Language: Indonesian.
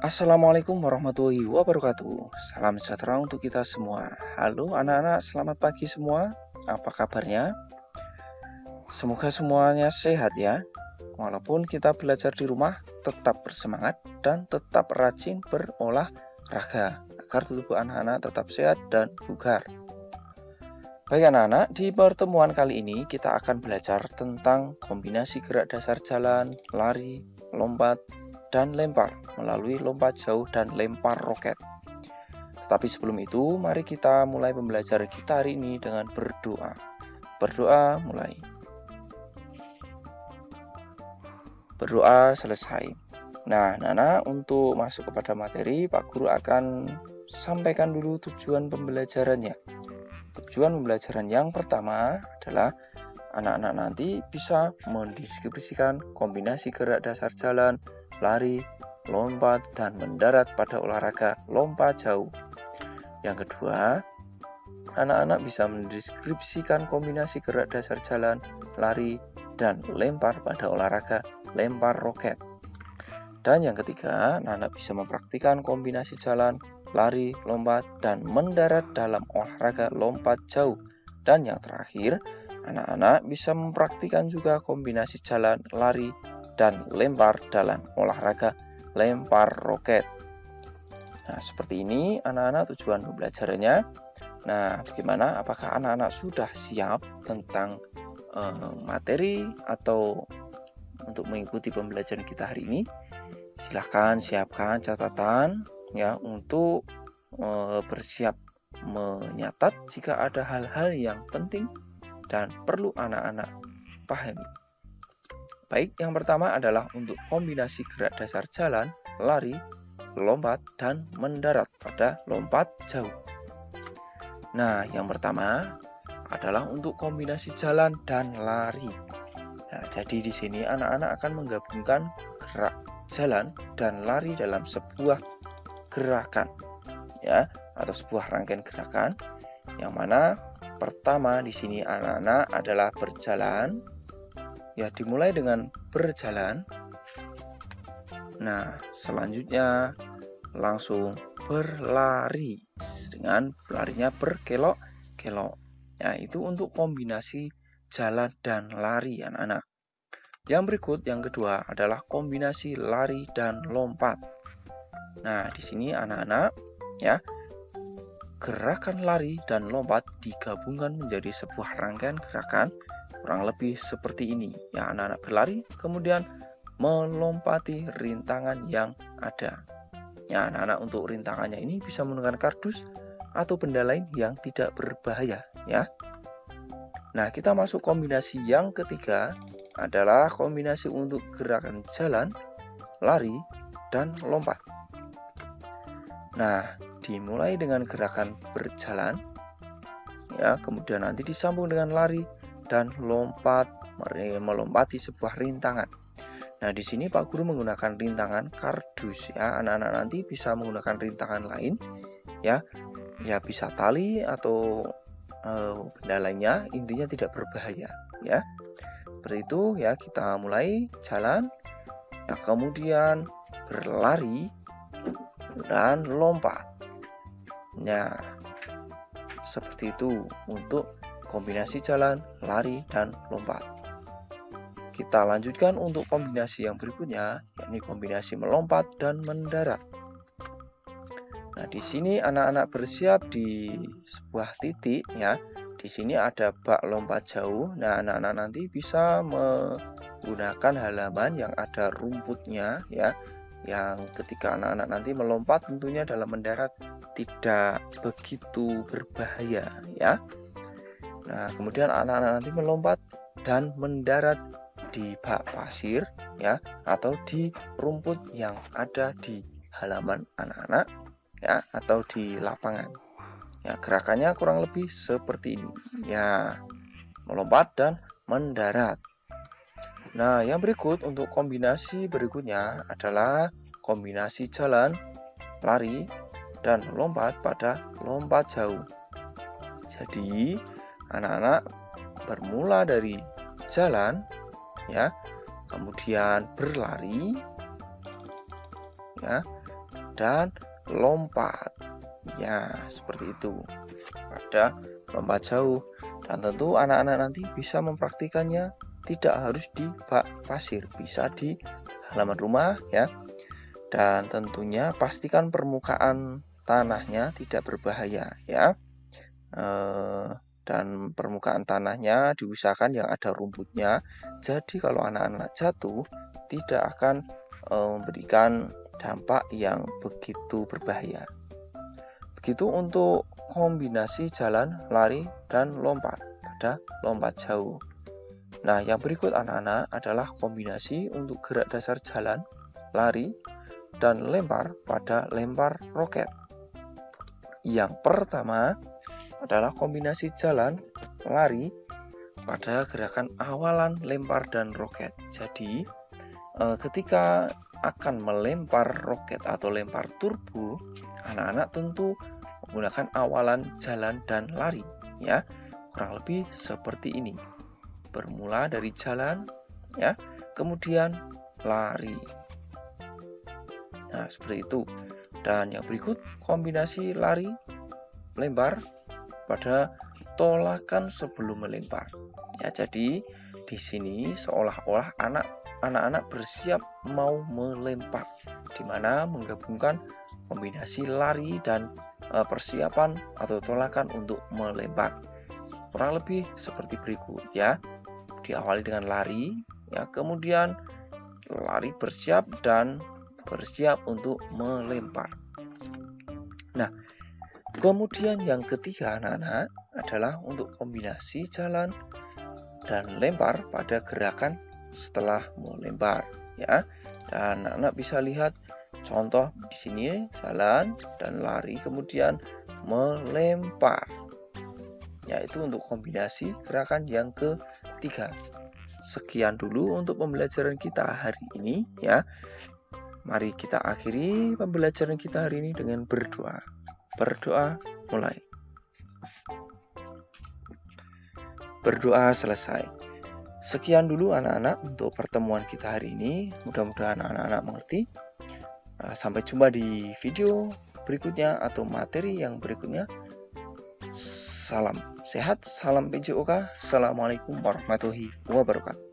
Assalamualaikum warahmatullahi wabarakatuh. Salam sejahtera untuk kita semua. Halo anak-anak, selamat pagi semua. Apa kabarnya? Semoga semuanya sehat ya. Walaupun kita belajar di rumah, tetap bersemangat dan tetap rajin berolahraga agar tubuh anak-anak tetap sehat dan bugar. Baik anak-anak, di pertemuan kali ini kita akan belajar tentang kombinasi gerak dasar jalan, lari, lompat, dan lempar melalui lompat jauh dan lempar roket. Tetapi sebelum itu, mari kita mulai pembelajaran kita hari ini dengan berdoa. Berdoa mulai. Berdoa selesai. Nah, Nana, untuk masuk kepada materi, Pak Guru akan sampaikan dulu tujuan pembelajarannya. Tujuan pembelajaran yang pertama adalah anak-anak nanti bisa mendiskusikan kombinasi gerak dasar jalan, lari, lompat, dan mendarat pada olahraga lompat jauh. Yang kedua, anak-anak bisa mendeskripsikan kombinasi gerak dasar jalan, lari, dan lempar pada olahraga lempar roket. Dan yang ketiga, anak-anak bisa mempraktikkan kombinasi jalan, lari, lompat, dan mendarat dalam olahraga lompat jauh. Dan yang terakhir, anak-anak bisa mempraktikkan juga kombinasi jalan, lari, dan lempar dalam olahraga lempar roket. Nah, seperti ini anak-anak tujuan pembelajarannya. Nah, bagaimana? Apakah anak-anak sudah siap tentang materi atau untuk mengikuti pembelajaran kita hari ini? Silahkan siapkan catatan ya untuk bersiap menyatat jika ada hal-hal yang penting dan perlu anak-anak pahami. Baik, yang pertama adalah untuk kombinasi gerak dasar jalan, lari, lompat, dan mendarat pada lompat jauh. Nah, yang pertama adalah untuk kombinasi jalan dan lari. Nah, jadi di sini anak-anak akan menggabungkan gerak jalan dan lari dalam sebuah gerakan ya, atau sebuah rangkaian gerakan yang mana pertama di sini anak-anak adalah berjalan ya, dimulai dengan berjalan. Nah, selanjutnya langsung berlari dengan larinya berkelok-kelok. Nah, itu untuk kombinasi jalan dan lari anak-anak. Yang berikut, yang kedua adalah kombinasi lari dan lompat. Nah, di sini anak-anak ya, gerakan lari dan lompat digabungkan menjadi sebuah rangkaian gerakan kurang lebih seperti ini. Ya, anak-anak berlari kemudian melompati rintangan yang ada. Ya, anak-anak untuk rintangannya ini bisa menggunakan kardus atau benda lain yang tidak berbahaya ya. Nah, kita masuk kombinasi yang ketiga adalah kombinasi untuk gerakan jalan, lari, dan lompat. Nah, dimulai dengan gerakan berjalan, ya, kemudian nanti disambung dengan lari dan lompat, melompati sebuah rintangan. Nah, di sini Pak Guru menggunakan rintangan kardus, ya. Anak-anak nanti bisa menggunakan rintangan lain, ya, bisa tali atau benda lainnya, intinya tidak berbahaya ya. Seperti itu ya, kita mulai jalan ya, kemudian berlari dan lompat. Nah, seperti itu untuk kombinasi jalan, lari, dan lompat. Kita lanjutkan untuk kombinasi yang berikutnya, yakni kombinasi melompat dan mendarat. Nah, di sini anak-anak bersiap di sebuah titik ya. Di sini ada bak lompat jauh. Nah, anak-anak nanti bisa menggunakan halaman yang ada rumputnya ya. Yang ketika anak-anak nanti melompat tentunya dalam mendarat tidak begitu berbahaya ya. Nah, kemudian anak-anak nanti melompat dan mendarat di bak pasir ya, atau di rumput yang ada di halaman anak-anak ya, atau di lapangan. Ya, gerakannya kurang lebih seperti ini. Ya, melompat dan mendarat. Nah, yang berikut untuk kombinasi berikutnya adalah kombinasi jalan, lari, dan lompat pada lompat jauh. Jadi, anak-anak bermula dari jalan ya, kemudian berlari ya, dan lompat. Ya, seperti itu. Pada lompat jauh. Dan tentu anak-anak nanti bisa mempraktikannya tidak harus di bak pasir, bisa di halaman rumah ya. Dan tentunya pastikan permukaan tanahnya tidak berbahaya ya. Dan permukaan tanahnya diusahakan yang ada rumputnya. Jadi kalau anak-anak jatuh tidak akan memberikan dampak yang begitu berbahaya. Begitu untuk kombinasi jalan, lari, dan lompat pada lompat jauh. Nah, yang berikut anak-anak adalah kombinasi untuk gerak dasar jalan, lari, dan lempar pada lempar roket. Yang pertama adalah kombinasi jalan, lari pada gerakan awalan lempar dan roket. Jadi, ketika akan melempar roket atau lempar turbo, anak-anak tentu menggunakan awalan jalan dan lari ya. Kurang lebih seperti ini. Bermula dari jalan ya, kemudian lari. Nah, seperti itu. Dan yang berikut kombinasi lari lempar pada tolakan sebelum melempar. Ya, jadi di sini seolah-olah anak-anak bersiap mau melempar, di mana menggabungkan kombinasi lari dan persiapan atau tolakan untuk melempar. Kurang lebih seperti berikut ya. Diawali dengan lari, ya, kemudian lari bersiap dan bersiap untuk melempar. Nah, kemudian yang ketiga anak-anak adalah untuk kombinasi jalan dan lempar pada gerakan setelah melempar ya. Dan anak-anak bisa lihat contoh di sini, jalan dan lari kemudian melempar. Yaitu untuk kombinasi gerakan yang ketiga. Sekian dulu untuk pembelajaran kita hari ini ya. Mari kita akhiri pembelajaran kita hari ini dengan berdoa. Berdoa mulai. Berdoa selesai. Sekian dulu anak-anak untuk pertemuan kita hari ini. Mudah-mudahan anak-anak mengerti. Sampai jumpa di video berikutnya atau materi yang berikutnya. Salam sehat, salam PJOK. Assalamualaikum warahmatullahi wabarakatuh.